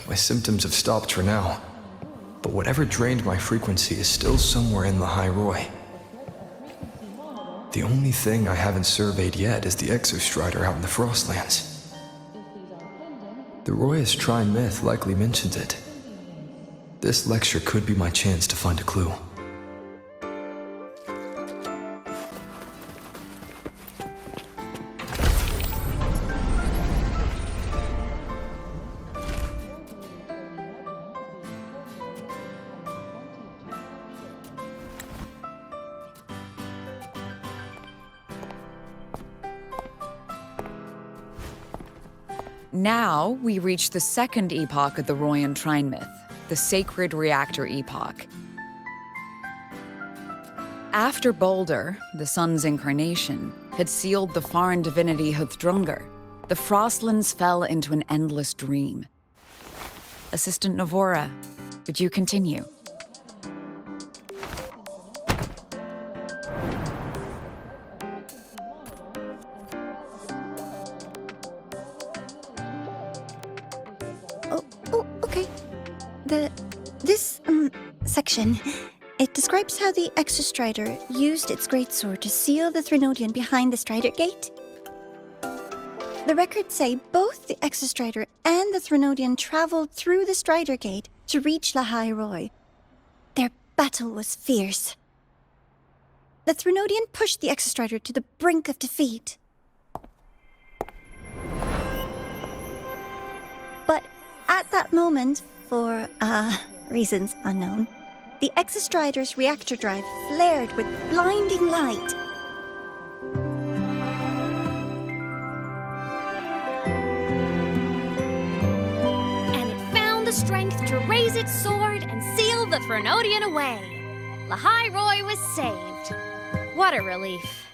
My symptoms have stopped for now. But whatever drained my frequency is still somewhere in the High Roy. The only thing I haven't surveyed yet is the Exostrider out in the Frostlands. The Roy's Trine myth likely mentions it. This lecture could be my chance to find a clue. Now, we reach the second epoch of the Royan Trine myth, the Sacred Reactor Epoch. After Boulder, the sun's incarnation, had sealed the foreign divinity Huthdrungur, the Frostlands fell into an endless dream. Assistant Navora, would you continue? This section, it describes how the Exostrider used its greatsword to seal the Threnodian behind the Strider Gate. The records say both the Exostrider and the Threnodian traveled through the Strider Gate to reach La High Roy. Their battle was fierce. The Threnodian pushed the Exostrider to the brink of defeat. But at that moment, for, reasons unknown, the Exostrider's reactor drive flared with blinding light. And it found the strength to raise its sword and seal the Threnodian away. La High Roy was saved. What a relief.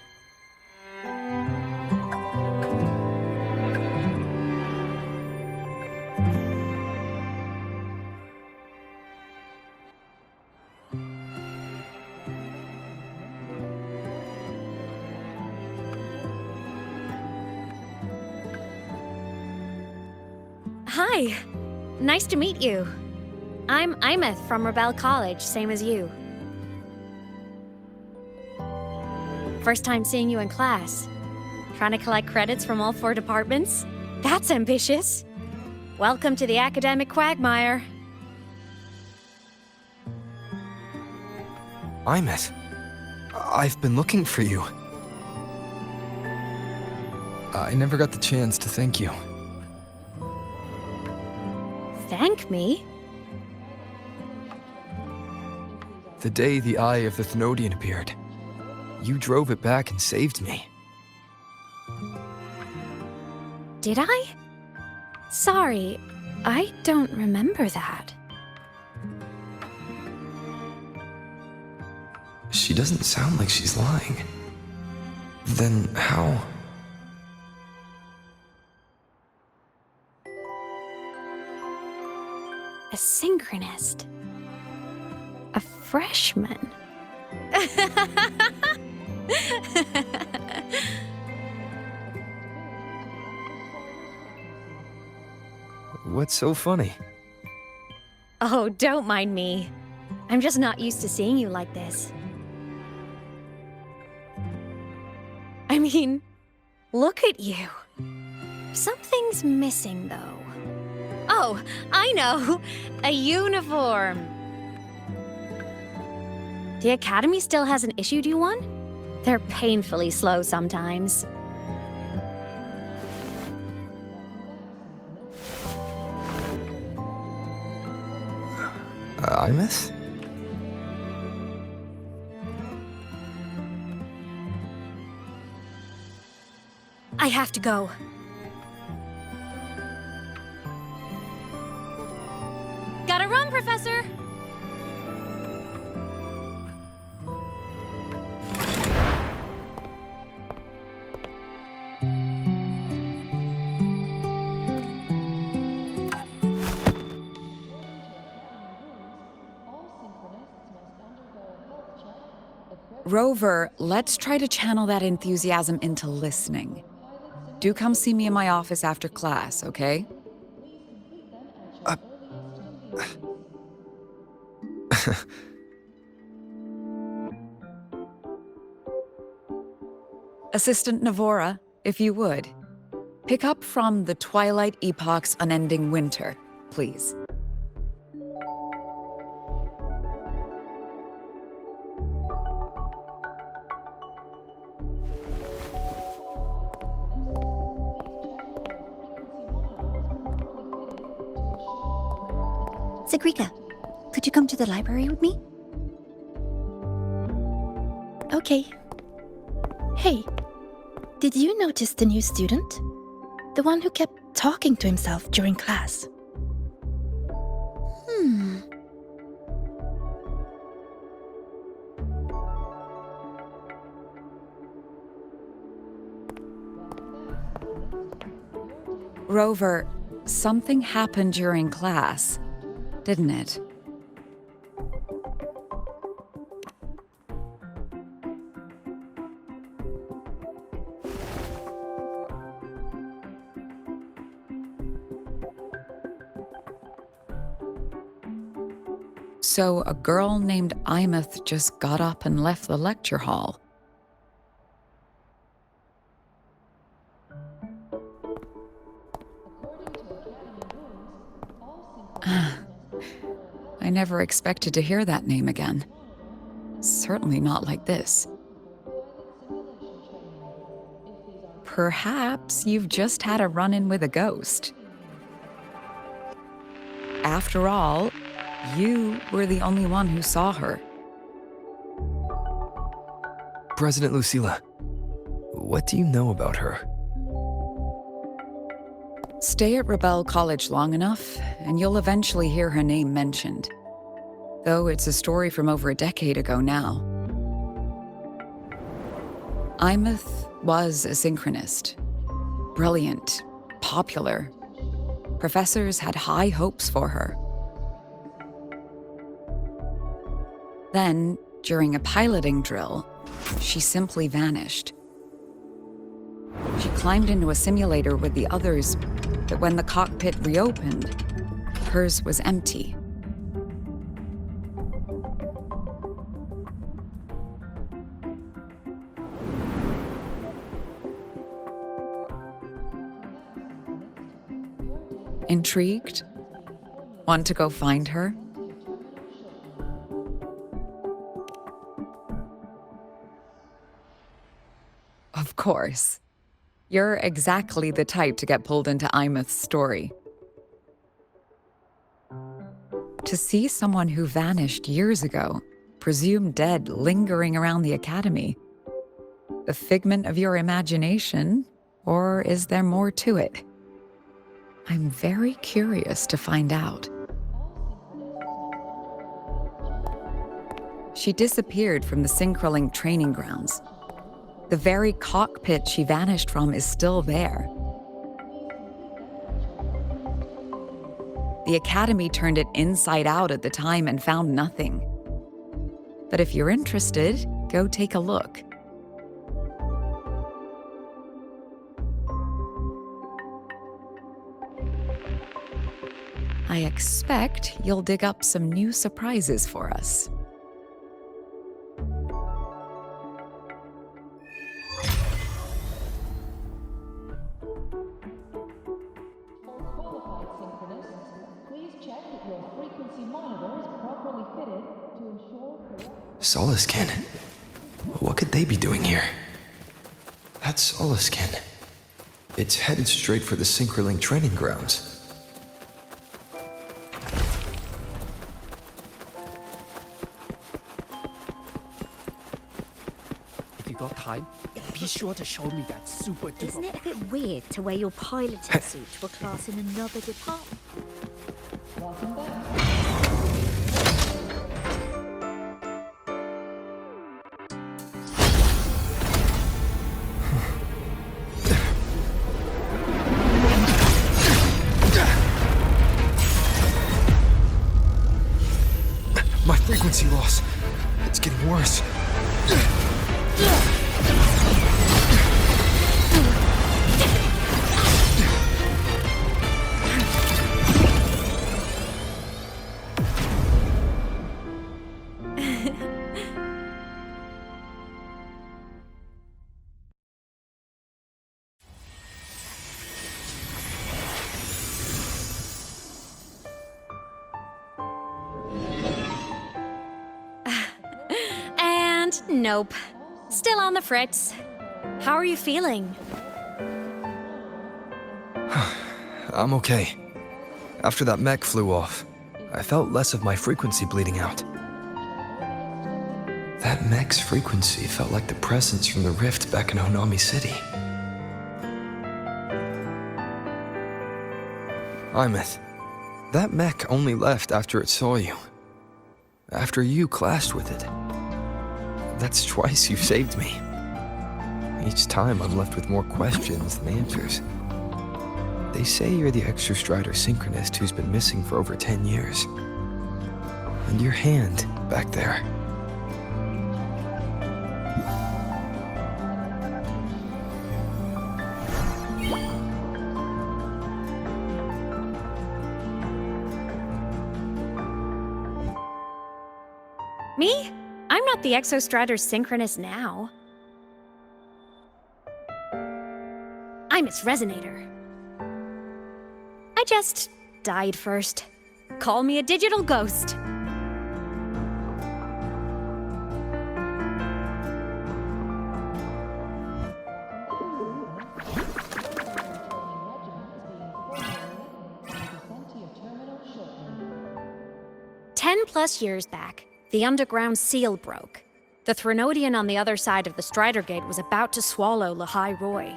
Hi. Nice to meet you. I'm Imeth from Rebel College, same as you. First time seeing you in class. Trying to collect credits from all 4 departments? That's ambitious. Welcome to the academic quagmire. Imeth, I've been looking for you. I never got the chance to thank you. Thank me? The day the Eye of the Thenodian appeared, you drove it back and saved me. Did I? Sorry, I don't remember that. She doesn't sound like she's lying. Then how? A synchronist. A freshman. What's so funny? Oh, don't mind me. I'm just not used to seeing you like this. I mean, look at you. Something's missing, though. Oh, I know! A uniform! The Academy still hasn't issued you one? They're painfully slow sometimes. Imeth? I have to go. Gotta run, Professor! Rover, let's try to channel that enthusiasm into listening. Do come see me in my office after class, okay? Assistant Navora, if you would. Pick up from the Twilight Epoch's Unending Winter, please. Sagrika, could you come to the library with me? Okay. Hey, did you notice the new student? The one who kept talking to himself during class. Rover, something happened during class, didn't it? So a girl named Imeth just got up and left the lecture hall. I never expected to hear that name again. Certainly not like this. Perhaps you've just had a run-in with a ghost. After all, you were the only one who saw her. President Lucilla, what do you know about her? Stay at Rebel College long enough, and you'll eventually hear her name mentioned. Though it's a story from over a decade ago now. Imeth was a synchronist. Brilliant, popular. Professors had high hopes for her. Then, during a piloting drill, she simply vanished. She climbed into a simulator with the others, but when the cockpit reopened, hers was empty. Intrigued? Want to go find her? Of course. You're exactly the type to get pulled into Imeth's story. To see someone who vanished years ago, presumed dead, lingering around the academy. A figment of your imagination, or is there more to it? I'm very curious to find out. She disappeared from the Synchrolink training grounds. The very cockpit she vanished from is still there. The Academy turned it inside out at the time and found nothing. But if you're interested, go take a look. I expect you'll dig up some new surprises for us. Solaskin? What could they be doing here? That's Solaskin. It's headed straight for the Synchrolink training grounds. If you got time, be sure to show me that super duper. Isn't it a bit weird to wear your piloting suit to a class in another department? Welcome back. My frequency loss. It's getting worse. Nope. Still on the fritz. How are you feeling? I'm okay. After that mech flew off, I felt less of my frequency bleeding out. That mech's frequency felt like the presence from the rift back in Honami City. Imeth, that mech only left after it saw you. After you clashed with it. That's twice you've saved me. Each time I'm left with more questions than answers. They say you're the Exostrider synchronist who's been missing for over 10 years. And your hand back there. Me? I'm not the Exostrider synchronist now. I'm its resonator. I just died first. Call me a digital ghost. +10 years back, the underground seal broke. The Threnodian on the other side of the Strider Gate was about to swallow Lehigh Roy.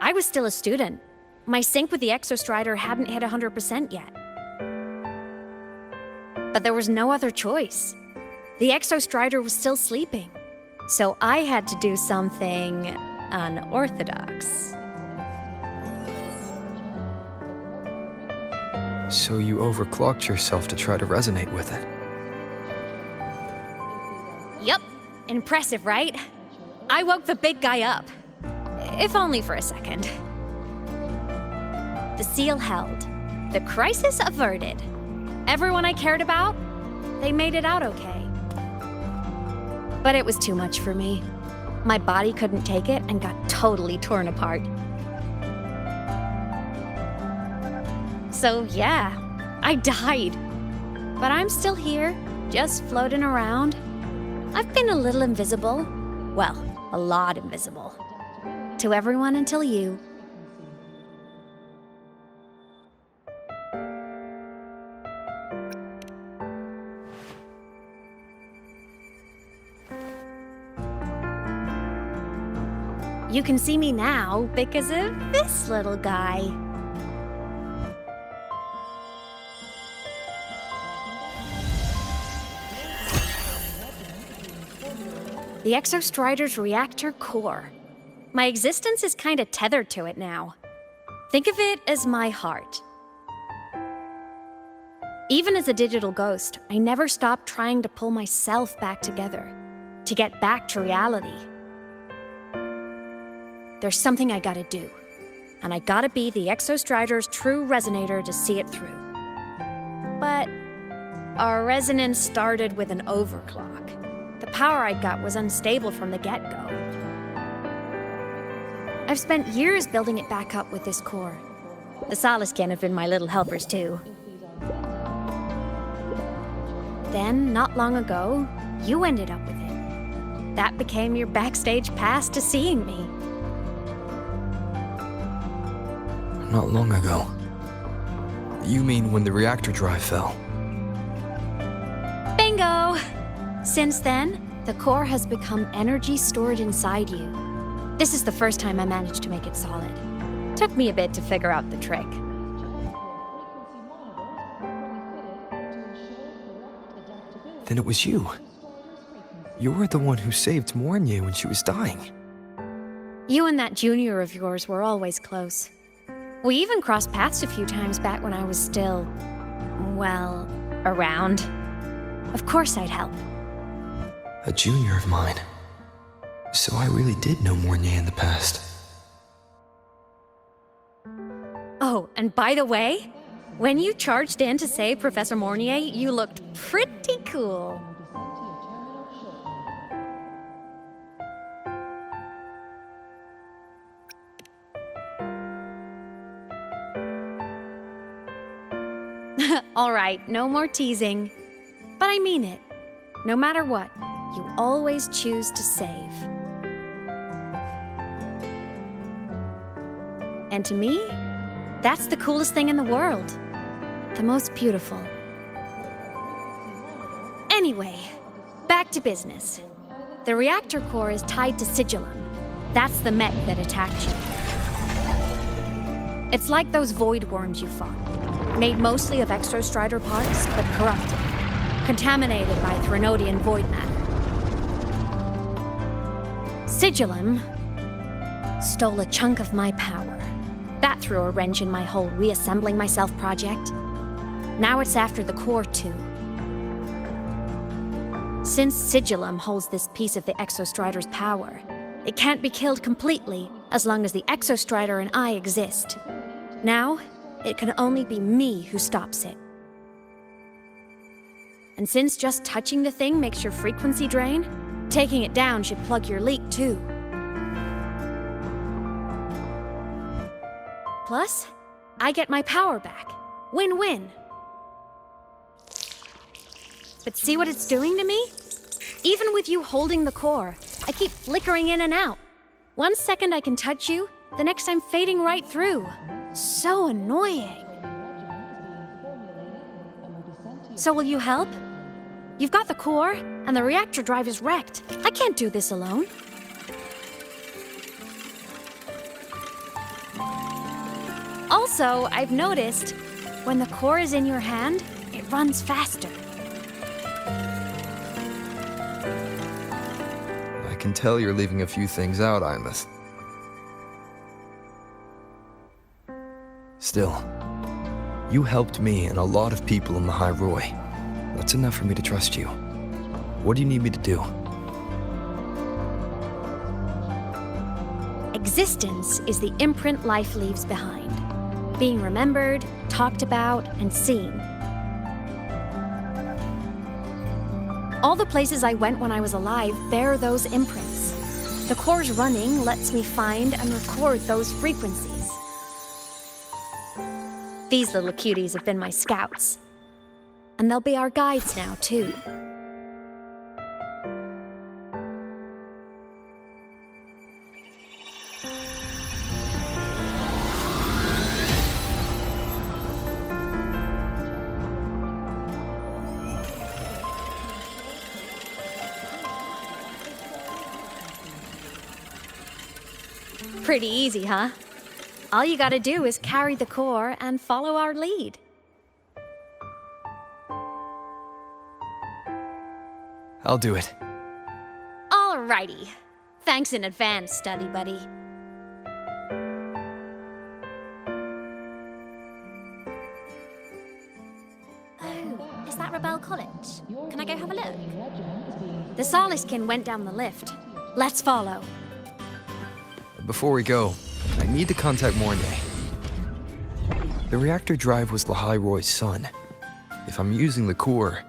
I was still a student. My sync with the Exostrider hadn't hit 100% yet. But there was no other choice. The Exostrider was still sleeping. So I had to do something unorthodox. So you overclocked yourself to try to resonate with it. Yup. Impressive, right? I woke the big guy up. If only for a second. The seal held. The crisis averted. Everyone I cared about, they made it out okay. But it was too much for me. My body couldn't take it and got totally torn apart. So yeah, I died. But I'm still here, just floating around. I've been a little invisible. Well, a lot invisible. To everyone until you. You can see me now because of this little guy. The Exostrider's reactor core. My existence is kinda tethered to it now. Think of it as my heart. Even as a digital ghost, I never stopped trying to pull myself back together, to get back to reality. There's something I gotta do, and I gotta be the Exostrider's true resonator to see it through. But our resonance started with an overclock. The power I got was unstable from the get-go. I've spent years building it back up with this core. The Soliscan have been my little helpers too. Then, not long ago, you ended up with it. That became your backstage pass to seeing me. Not long ago. You mean when the reactor drive fell? Bingo! Since then, the core has become energy stored inside you. This is the first time I managed to make it solid. Took me a bit to figure out the trick. Then it was you. You were the one who saved Mornye when she was dying. You and that junior of yours were always close. We even crossed paths a few times back when I was still, well, around. Of course I'd help. A junior of mine. So I really did know Mornye in the past. Oh, and by the way, when you charged in to save Professor Mornye, you looked pretty cool. All right, no more teasing. But I mean it. No matter what, you always choose to save. And to me, that's the coolest thing in the world. The most beautiful. Anyway, back to business. The reactor core is tied to Sigillum. That's the mech that attacked you. It's like those void worms you fought. Made mostly of Exostrider parts, but corrupted. Contaminated by Threnodian void matter. Sigillum stole a chunk of my power. That threw a wrench in my whole reassembling myself project. Now it's after the core too. Since Sigillum holds this piece of the Exostrider's power, it can't be killed completely as long as the Exostrider and I exist. Now, it can only be me who stops it. And since just touching the thing makes your frequency drain, taking it down should plug your leak too. Plus, I get my power back. Win-win. But see what it's doing to me? Even with you holding the core, I keep flickering in and out. 1 second I can touch you, the next I'm fading right through. So annoying. So will you help? You've got the core, and the reactor drive is wrecked. I can't do this alone. Also, I've noticed, when the core is in your hand, it runs faster. I can tell you're leaving a few things out, Imeth. Still, you helped me and a lot of people in the High Roy. That's enough for me to trust you. What do you need me to do? Existence is the imprint life leaves behind. Being remembered, talked about, and seen. All the places I went when I was alive bear those imprints. The core's running lets me find and record those frequencies. These little cuties have been my scouts. And they'll be our guides now, too. Pretty easy, huh? All you gotta do is carry the core and follow our lead. I'll do it. Alrighty. Thanks in advance, study buddy. Oh, is that Rebel College? Can I go have a look? The Soliskin went down the lift. Let's follow. Before we go, I need to contact Mornay. The reactor drive was Lahai Roy's son. If I'm using the core,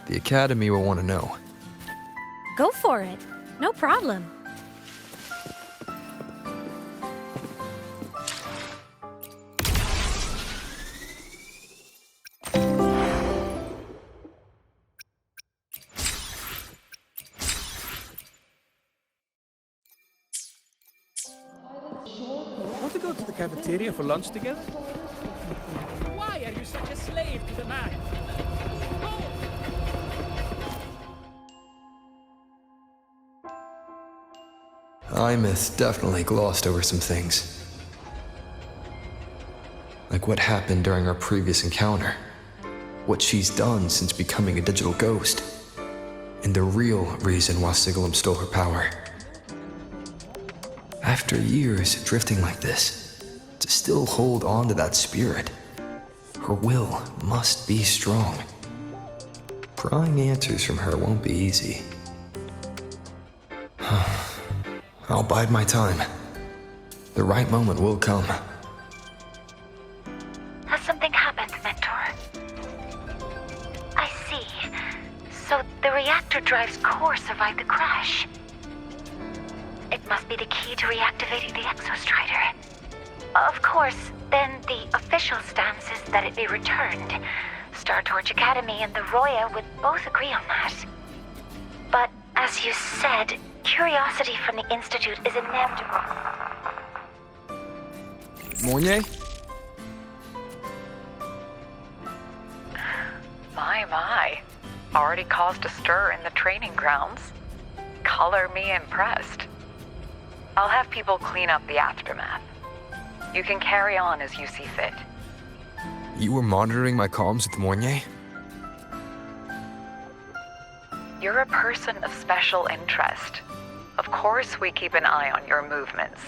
the Academy will want to know. Go for it. No problem. Want to go to the cafeteria for lunch together? Why are you such a slave to the man? Imeth definitely glossed over some things. Like what happened during our previous encounter. What she's done since becoming a digital ghost. And the real reason why Sigillum stole her power. After years drifting like this, to still hold on to that spirit, her will must be strong. Prying answers from her won't be easy. I'll bide my time. The right moment will come. Has something happened, Mentor? I see. So the reactor drive's core survived the crash. It must be the key to reactivating the Exostrider. Of course, then the official stance is that it be returned. Star Torch Academy and the Roya would both agree on that. As you said, curiosity from the Institute is inevitable. Mornier? My. Already caused a stir in the training grounds. Color me impressed. I'll have people clean up the aftermath. You can carry on as you see fit. You were monitoring my comms with Mornier? You're a person of special interest. Of course we keep an eye on your movements.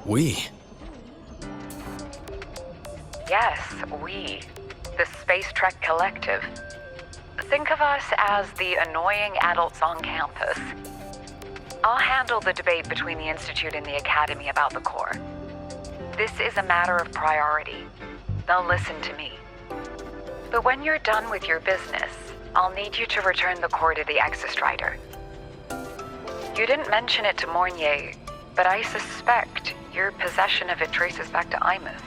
We? Yes, we. The Space Trek Collective. Think of us as the annoying adults on campus. I'll handle the debate between the Institute and the Academy about the Core. This is a matter of priority. They'll listen to me. But when you're done with your business, I'll need you to return the Core to the Exostrider. You didn't mention it to Mornier, but I suspect your possession of it traces back to Imuth,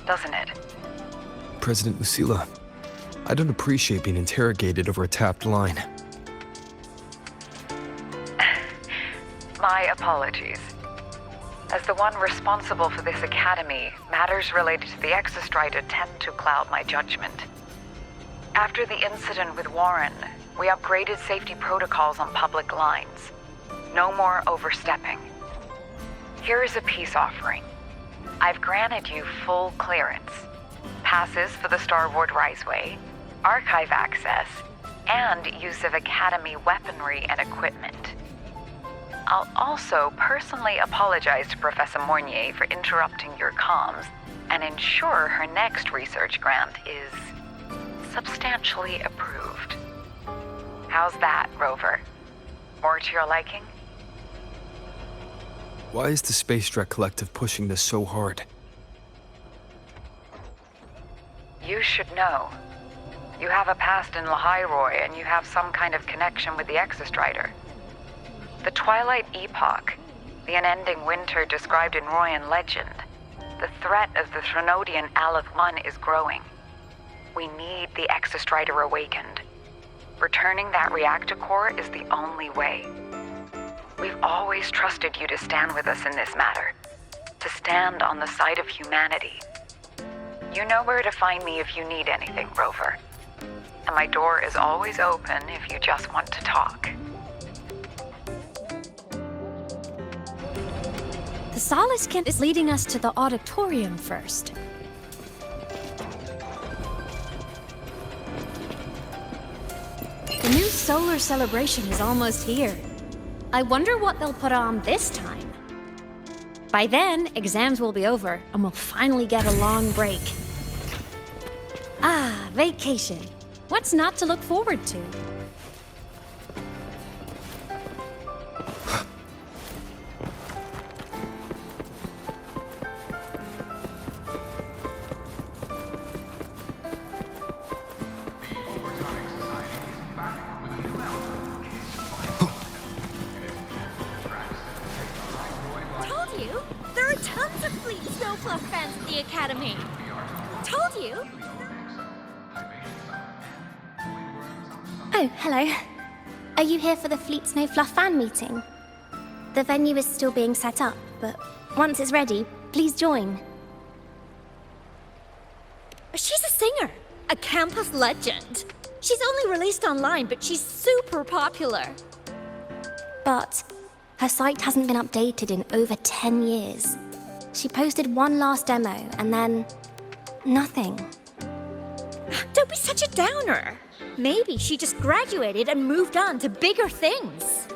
doesn't it? President Lucilla, I don't appreciate being interrogated over a tapped line. My apologies. As the one responsible for this academy, matters related to the Exostrider tend to cloud my judgment. After the incident with Warren, we upgraded safety protocols on public lines. No more overstepping. Here is a peace offering. I've granted you full clearance. Passes for the Starboard Riseway, archive access, and use of Academy weaponry and equipment. I'll also personally apologize to Professor Mornier for interrupting your comms and ensure her next research grant is substantially approved. How's that, Rover? More to your liking? Why is the Space Trek Collective pushing this so hard? You should know. You have a past in Lahairoi, and you have some kind of connection with the Exostrider. The Twilight Epoch, the unending winter described in Royan legend, the threat of the Threnodian Aleth I is growing. We need the Exostrider awakened. Returning that reactor core is the only way. We've always trusted you to stand with us in this matter, to stand on the side of humanity. You know where to find me if you need anything, Rover. And my door is always open if you just want to talk. The Soliskin is leading us to the auditorium first. The new solar celebration is almost here. I wonder what they'll put on this time. By then, exams will be over, and we'll finally get a long break. Ah, vacation. What's not to look forward to? Told you! There are tons of Fleet Snowfluff fans at the Academy! Told you! Oh, hello. Are you here for the Fleet Snowfluff fan meeting? The venue is still being set up, but once it's ready, please join. She's a singer, a campus legend. She's only released online, but she's super popular. But her site hasn't been updated in over 10 years. She posted one last demo, and then nothing. Don't be such a downer. Maybe she just graduated and moved on to bigger things.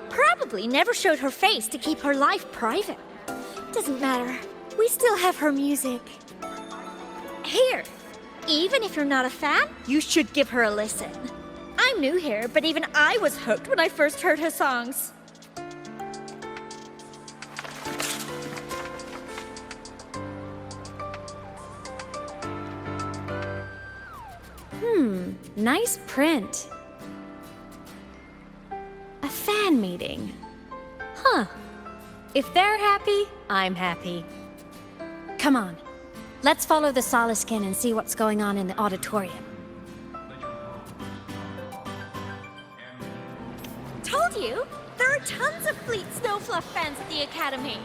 Probably never showed her face to keep her life private. Doesn't matter. We still have her music. Here, even if you're not a fan, you should give her a listen. I'm new here, but even I was hooked when I first heard her songs. Nice print. A fan meeting. Huh. If they're happy, I'm happy. Come on. Let's follow the Soliskin and see what's going on in the auditorium. tons of Fleet Snowfluff fans at the Academy.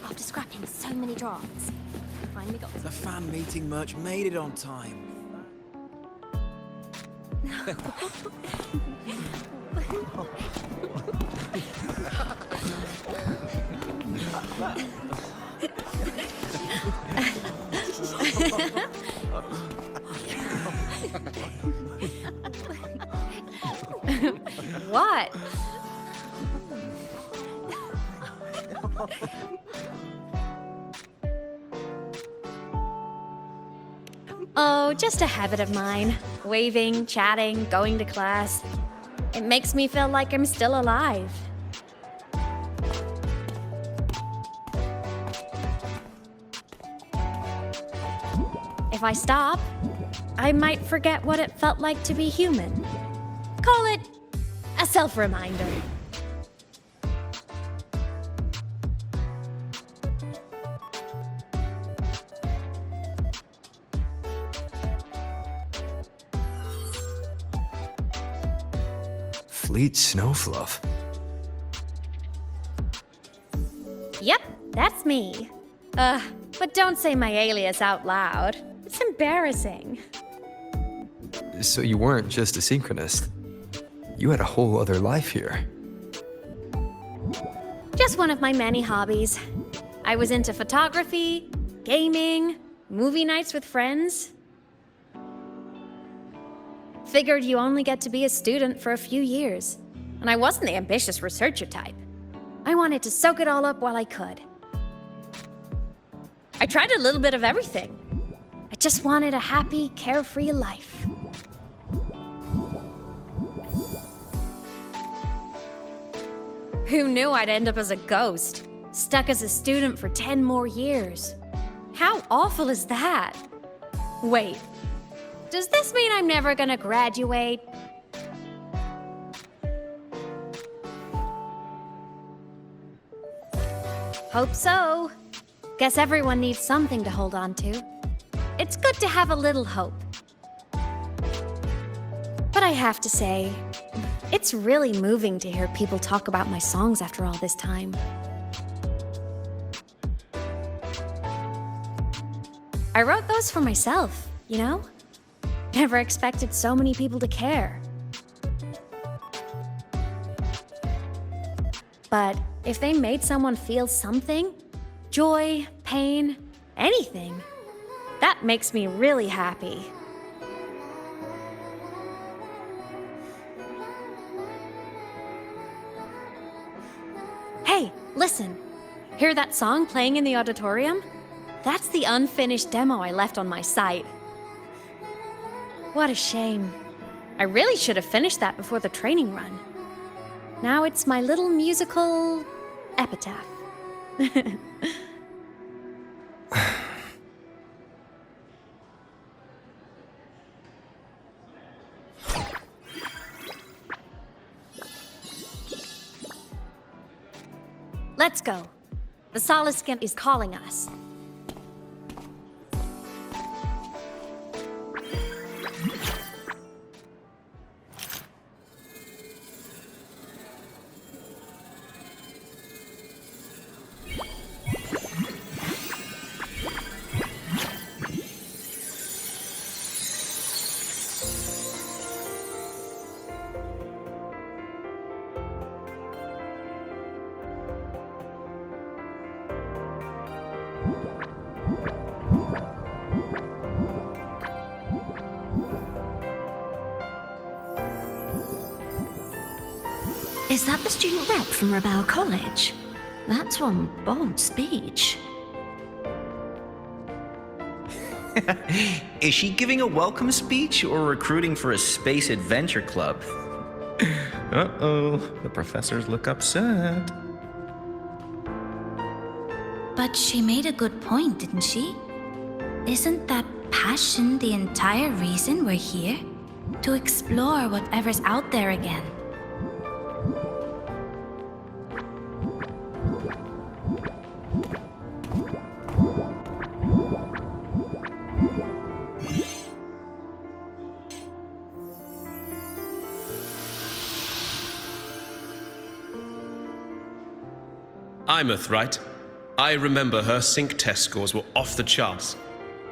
After scrapping so many drafts, I finally got The fan meeting merch made it on time. What? Oh, just a habit of mine. Waving, chatting, going to class. It makes me feel like I'm still alive. If I stop, I might forget what it felt like to be human. Call it a self-reminder. Fleet Snowfluff. Yep, that's me. But don't say my alias out loud. It's embarrassing. So you weren't just a synchronist. You had a whole other life here. Just one of my many hobbies. I was into photography, gaming, movie nights with friends. Figured you only get to be a student for a few years. And I wasn't the ambitious researcher type. I wanted to soak it all up while I could. I tried a little bit of everything. I just wanted a happy, carefree life. Who knew I'd end up as a ghost, stuck as a student for 10 more years? How awful is that? Wait, does this mean I'm never gonna graduate? Hope so. Guess everyone needs something to hold on to. It's good to have a little hope. But I have to say, it's really moving to hear people talk about my songs after all this time. I wrote those for myself, you know? Never expected so many people to care. But if they made someone feel something, joy, pain, anything, that makes me really happy. Hey, listen. Hear that song playing in the auditorium? That's the unfinished demo I left on my site. What a shame. I really should have finished that before the training run. Now it's my little musical epitaph. Let's go. The Soliskin is calling us. Is that the student rep from Rebel College? That's one bold speech. Is she giving a welcome speech or recruiting for a space adventure club? Uh-oh, the professors look upset. But she made a good point, didn't she? Isn't that passion the entire reason we're here? To explore whatever's out there again. Imeth, right? I remember her sync test scores were off the charts.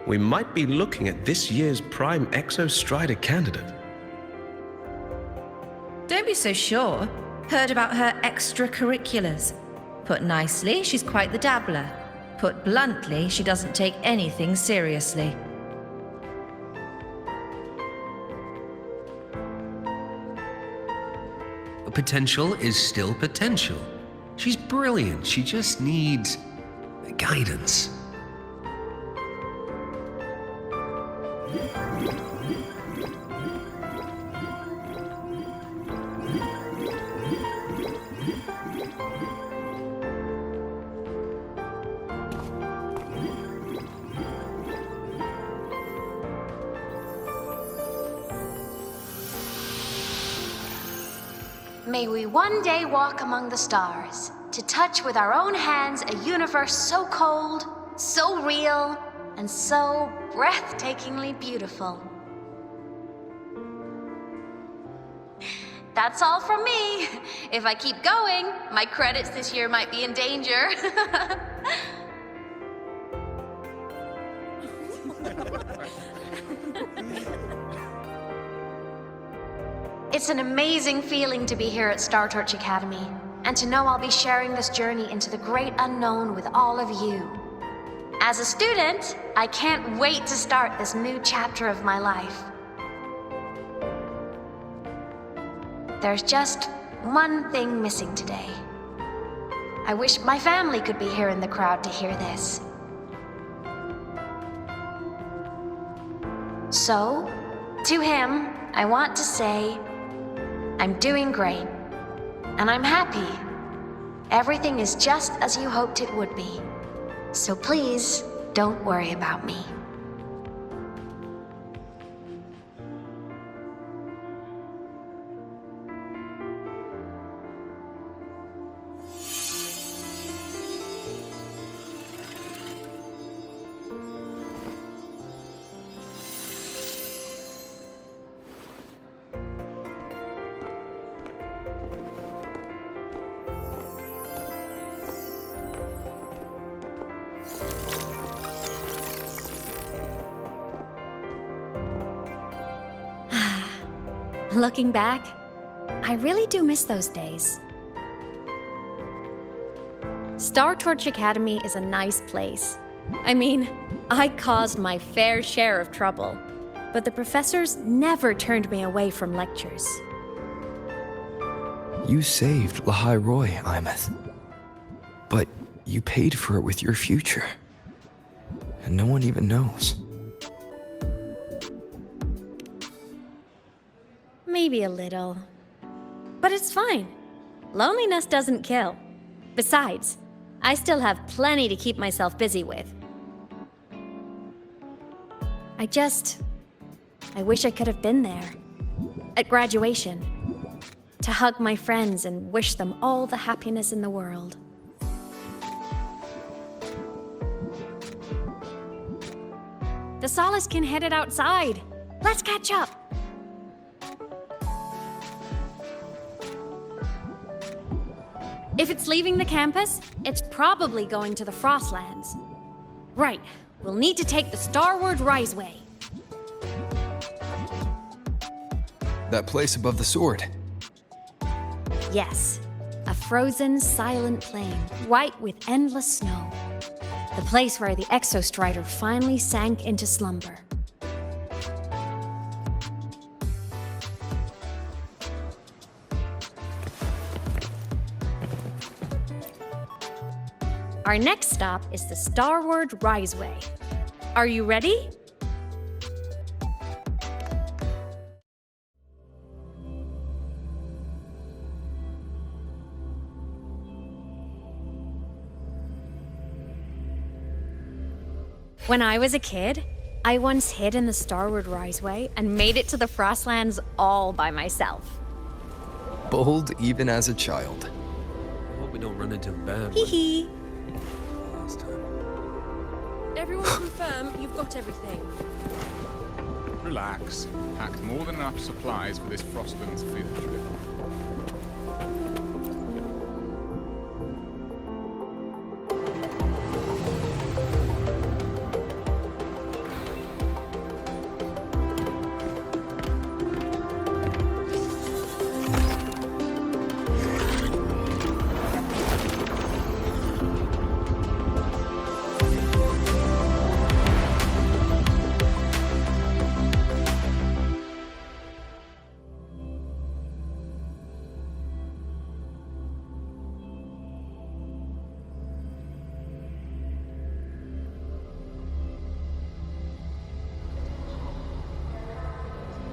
We might be looking at this year's prime Exostrider candidate. Don't be so sure. Heard about her extracurriculars. Put nicely, she's quite the dabbler. Put bluntly, she doesn't take anything seriously. Potential is still potential. She's brilliant. She just needs guidance. May we one day walk among the stars, to touch with our own hands a universe so cold, so real, and so breathtakingly beautiful. That's all from me. If I keep going, my credits this year might be in danger. It's an amazing feeling to be here at Star Torch Academy, and to know I'll be sharing this journey into the great unknown with all of you. As a student, I can't wait to start this new chapter of my life. There's just one thing missing today. I wish my family could be here in the crowd to hear this. So, to him, I want to say, I'm doing great, and I'm happy. Everything is just as you hoped it would be. So please, don't worry about me. Looking back, I really do miss those days. Star Torch Academy is a nice place. I mean, I caused my fair share of trouble, but the professors never turned me away from lectures. You saved Lahai Roy, Imeth. But you paid for it with your future. And no one even knows. Maybe a little. But it's fine. Loneliness doesn't kill. Besides, I still have plenty to keep myself busy with. I wish I could have been there. At graduation. To hug my friends and wish them all the happiness in the world. The Solace can headed outside. Let's catch up. If it's leaving the campus, it's probably going to the Frostlands. Right, we'll need to take the Starward Riseway. That place above the sword. Yes, a frozen, silent plain, white with endless snow. The place where the Exostrider finally sank into slumber. Our next stop is the Starward Riseway. Are you ready? When I was a kid, I once hid in the Starward Riseway and made it to the Frostlands all by myself. Bold even as a child. I hope we don't run into bad Hee hee. last time. Everyone confirm you've got everything. Relax. Packed more than enough supplies for this Frostlands field trip.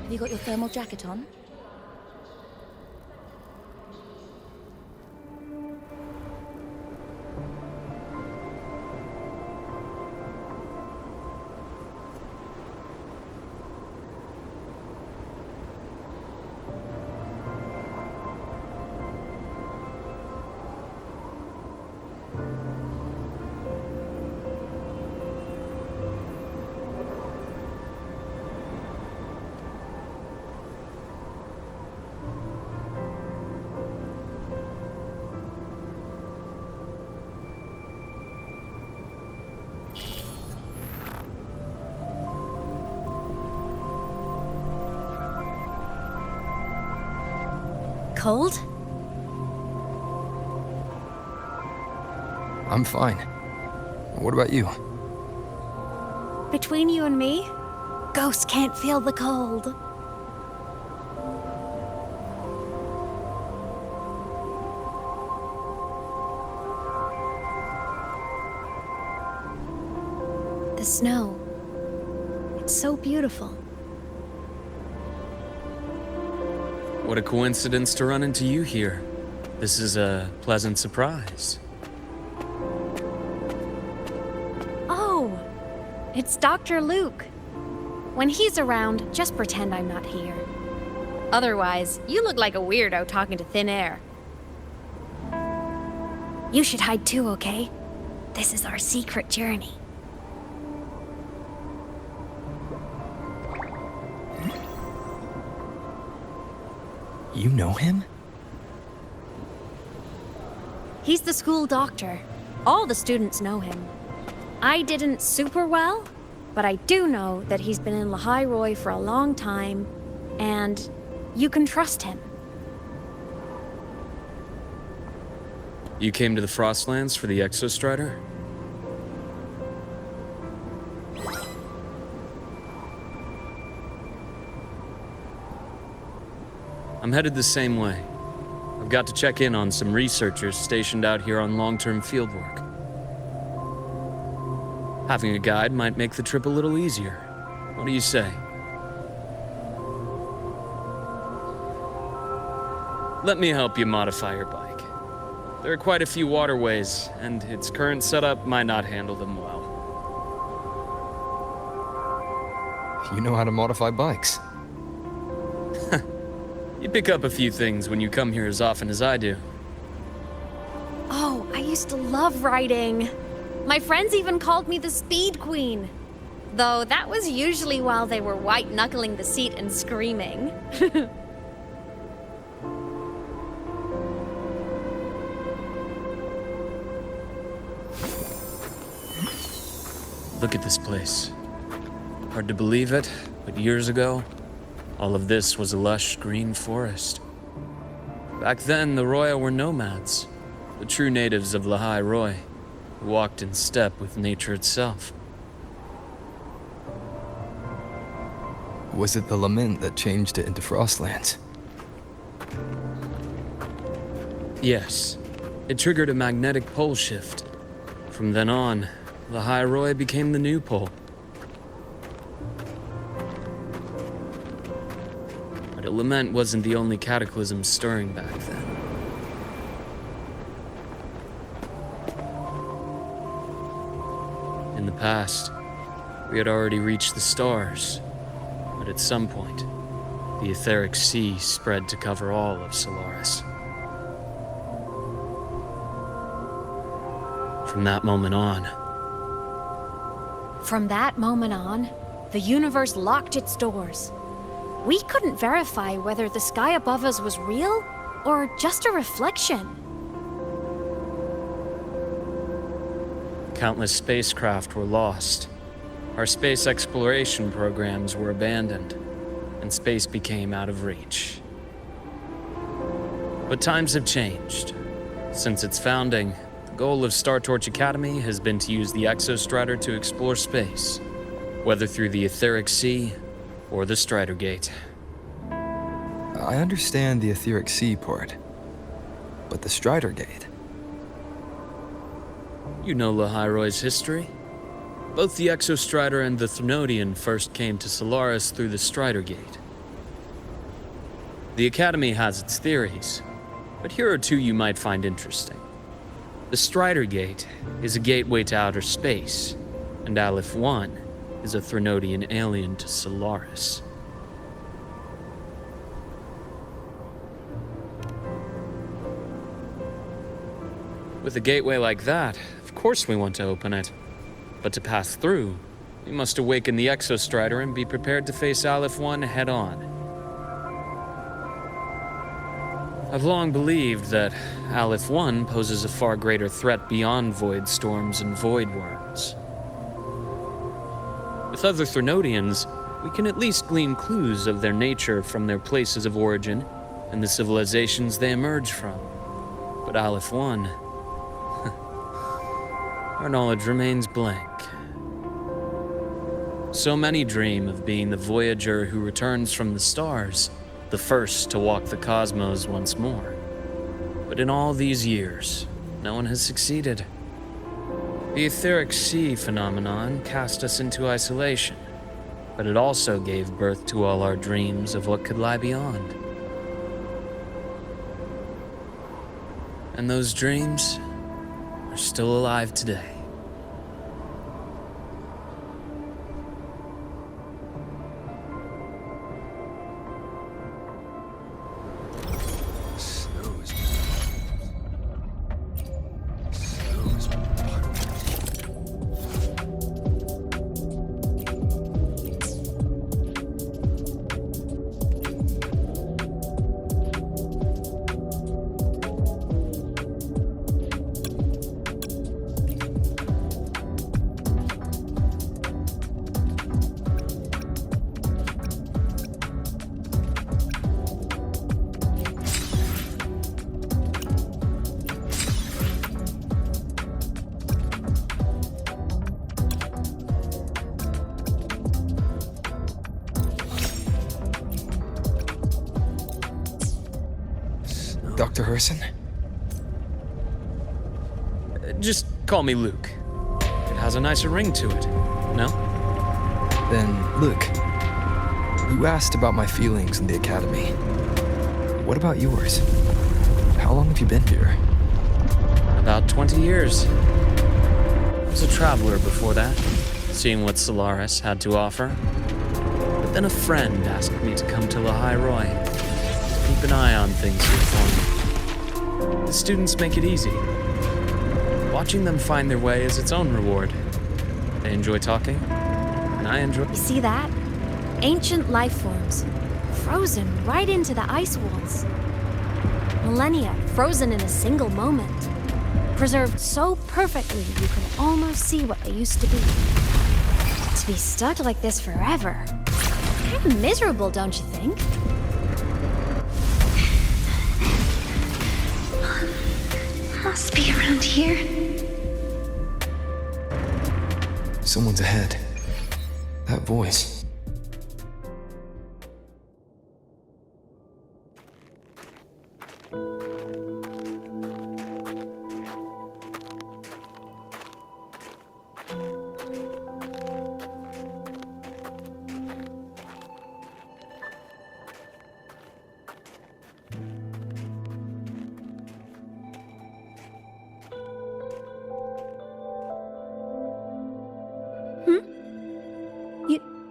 Have you got your thermal jacket on? Cold? I'm fine. What about you? Between you and me, ghosts can't feel the cold. The snow. It's so beautiful. What a coincidence to run into you here. This is a pleasant surprise. Oh, it's Dr. Luke. When he's around, just pretend I'm not here. Otherwise, you look like a weirdo talking to thin air. You should hide too, okay? This is our secret journey. You know him? He's the school doctor. All the students know him. I didn't super well, but I do know that he's been in Lejanía for a long time, and you can trust him. You came to the Frostlands for the Exostrider? I'm headed the same way. I've got to check in on some researchers stationed out here on long-term fieldwork. Having a guide might make the trip a little easier. What do you say? Let me help you modify your bike. There are quite a few waterways, and its current setup might not handle them well. You know how to modify bikes. You pick up a few things when you come here as often as I do. Oh, I used to love riding. My friends even called me the Speed Queen. Though that was usually while they were white-knuckling the seat and screaming. Look at this place. Hard to believe it, but years ago, all of this was a lush green forest. Back then, the Roya were nomads, the true natives of Lejanía, who walked in step with nature itself. Was it the lament that changed it into Frostlands? Yes, it triggered a magnetic pole shift. From then on, Lejanía became the new pole. But a lament wasn't the only cataclysm stirring back then. In the past, we had already reached the stars, but at some point, the etheric sea spread to cover all of Solaris. From that moment on, the universe locked its doors. We couldn't verify whether the sky above us was real or just a reflection. Countless spacecraft were lost. Our space exploration programs were abandoned, and space became out of reach. But times have changed. Since its founding, the goal of Star Torch Academy has been to use the Exostrider to explore space, whether through the etheric sea or the Strider Gate. I understand the etheric sea part, but the Strider Gate? You know Lejanía's history. Both the Exostrider and the Threnodian first came to Solaris through the Strider Gate. The Academy has its theories, but here are two you might find interesting. The Strider Gate is a gateway to outer space, and Aleph 1 is a Threnodian alien to Solaris. With a gateway like that, of course we want to open it. But to pass through, we must awaken the Exostrider and be prepared to face Aleph 1 head-on. I've long believed that Aleph 1 poses a far greater threat beyond void storms and void worms. With other Threnodians, we can at least glean clues of their nature from their places of origin and the civilizations they emerge from. But Aleph 1... our knowledge remains blank. So many dream of being the voyager who returns from the stars, the first to walk the cosmos once more. But in all these years, no one has succeeded. The etheric sea phenomenon cast us into isolation, but it also gave birth to all our dreams of what could lie beyond. And those dreams are still alive today. Dr. Herson? Just call me Luke. It has a nicer ring to it, no? Then, Luke, you asked about my feelings in the Academy. What about yours? How long have you been here? About 20 years. I was a traveler before that, seeing what Solaris had to offer. But then a friend asked me to come to Lejanía, keep an eye on things here for me. The students make it easy. Watching them find their way is its own reward. They enjoy talking, and I enjoy... You see that? Ancient life forms, frozen right into the ice walls. Millennia frozen in a single moment. Preserved so perfectly you can almost see what they used to be. To be stuck like this forever. Kind of miserable, don't you think? Must be around here. Someone's ahead. That voice.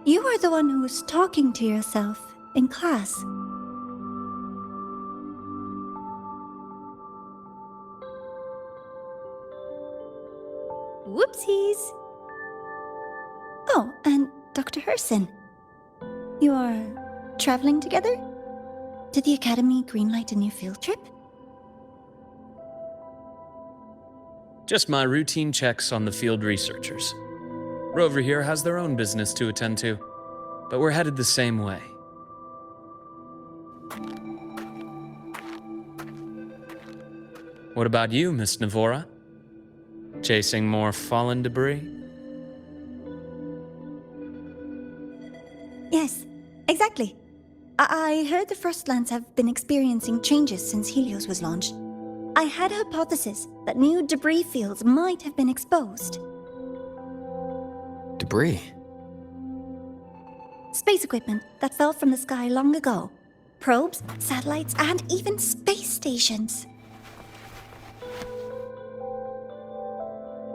You are the one who was talking to yourself in class. Whoopsies! Oh, and Dr. Herson. You are traveling together? Did the Academy greenlight a new field trip? Just my routine checks on the field researchers. Rover here has their own business to attend to, but we're headed the same way. What about you, Miss Navora? Chasing more fallen debris? Yes, exactly. I heard the Frostlands have been experiencing changes since Helios was launched. I had a hypothesis that new debris fields might have been exposed. Debris? Space equipment that fell from the sky long ago. Probes, satellites, and even space stations.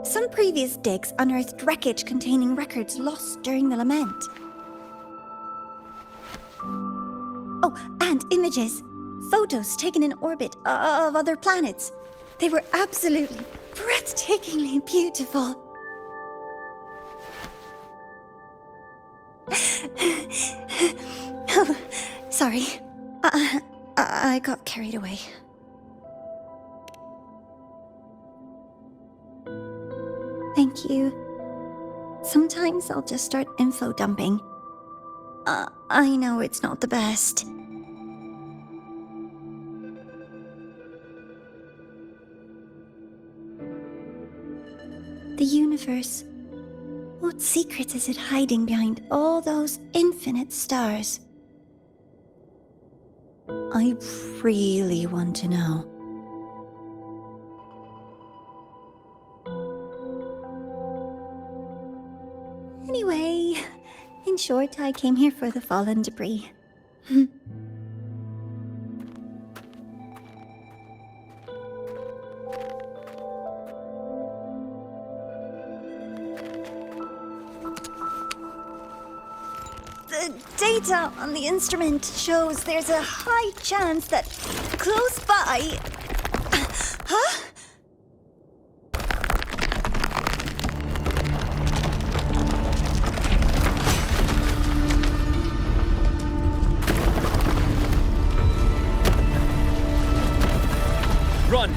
Some previous digs unearthed wreckage containing records lost during the lament. Oh, and images. Photos taken in orbit of other planets. They were absolutely breathtakingly beautiful. Oh, sorry. I got carried away. Thank you. Sometimes I'll just start info dumping. I know it's not the best. The universe. What secret is it hiding behind all those infinite stars? I really want to know. Anyway, in short, I came here for the fallen debris. The data on the instrument shows there's a high chance that close by... Huh? Run!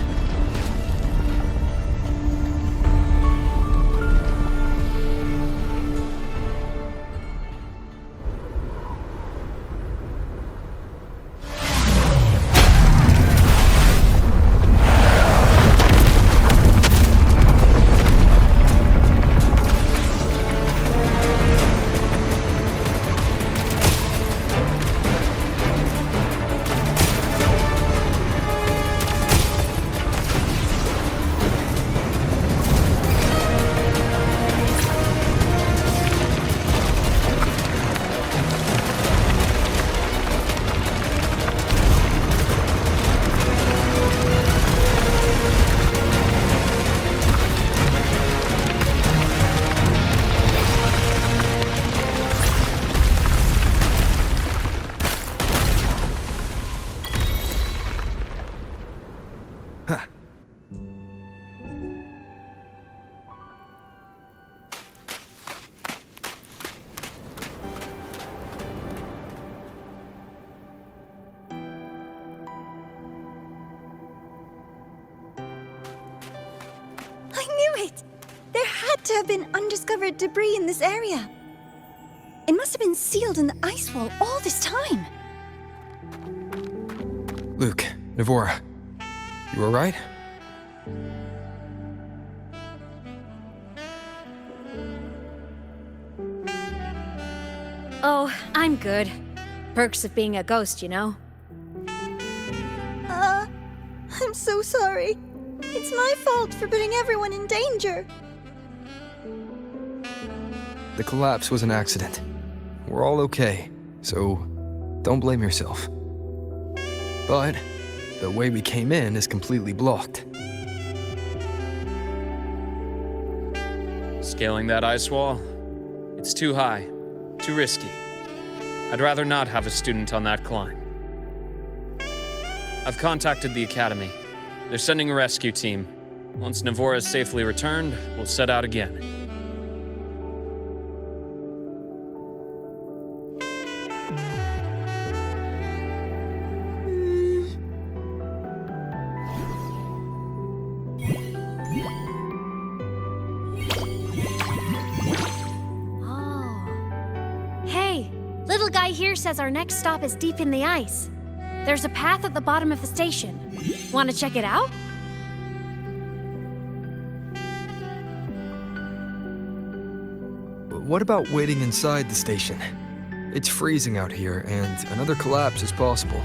There had to have been undiscovered debris in this area. It must have been sealed in the ice wall all this time. Luke, Navora, you alright? Oh, I'm good. Perks of being a ghost, you know? I'm so sorry. It's my fault for putting everyone in danger. The collapse was an accident. We're all okay, so don't blame yourself. But the way we came in is completely blocked. Scaling that ice wall? It's too high, too risky. I'd rather not have a student on that climb. I've contacted the Academy. They're sending a rescue team. Once Navora is safely returned, we'll set out again. Hey, little guy here says our next stop is deep in the ice. There's a path at the bottom of the station. Want to check it out? What about waiting inside the station? It's freezing out here, and another collapse is possible.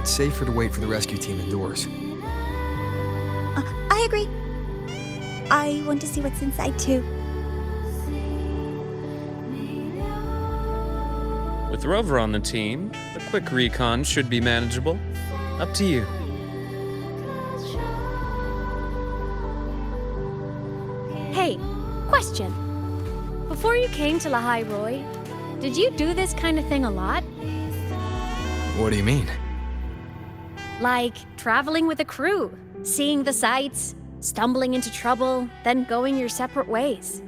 It's safer to wait for the rescue team indoors. I agree. I want to see what's inside too. With Rover on the team, a quick recon should be manageable. Up to you. Hey, question. Before you came to Lahai Roy, did you do this kind of thing a lot? What do you mean? Like traveling with a crew, seeing the sights, stumbling into trouble, then going your separate ways.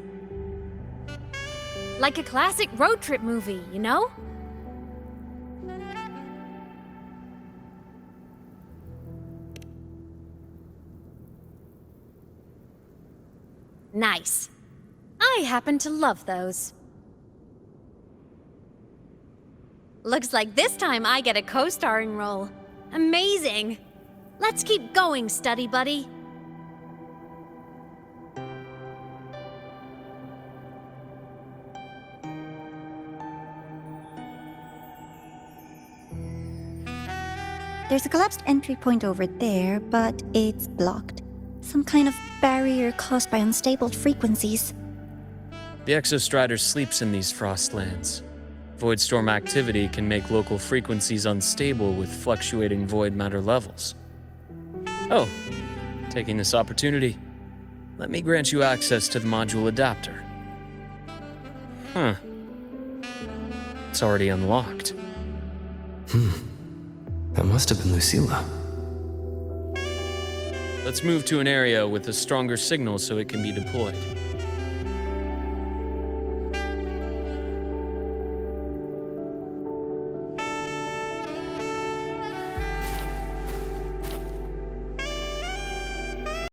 Like a classic road trip movie, you know? Nice. I happen to love those. Looks like this time I get a co-starring role. Amazing! Let's keep going, study buddy. There's a collapsed entry point over there, but it's blocked. Some kind of barrier caused by unstable frequencies. The Exostrider sleeps in these frostlands. Void storm activity can make local frequencies unstable with fluctuating void matter levels. Oh, taking this opportunity, let me grant you access to the module adapter. Huh. It's already unlocked. That must have been Lucilla. Let's move to an area with a stronger signal so it can be deployed.